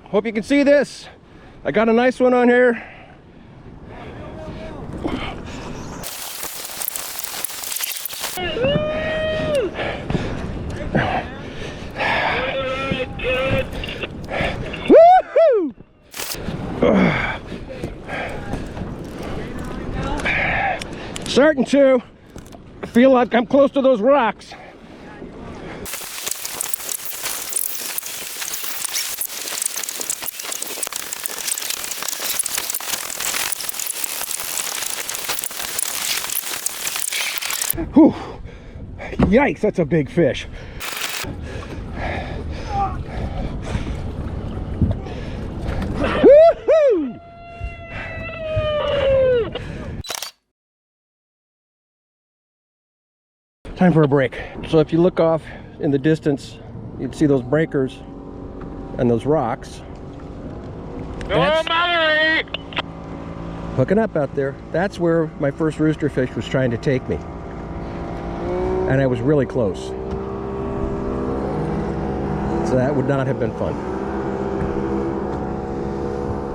Hope you can see this. I got a nice one on here. Woohoo! Starting to feel like I'm close to those rocks. Whew. Yikes, that's a big fish. Woo-hoo! Time for a break. So if you look off in the distance, you'd see those breakers and those rocks. That's hooking up out there. That's where my first roosterfish was trying to take me. And I was really close. So that would not have been fun.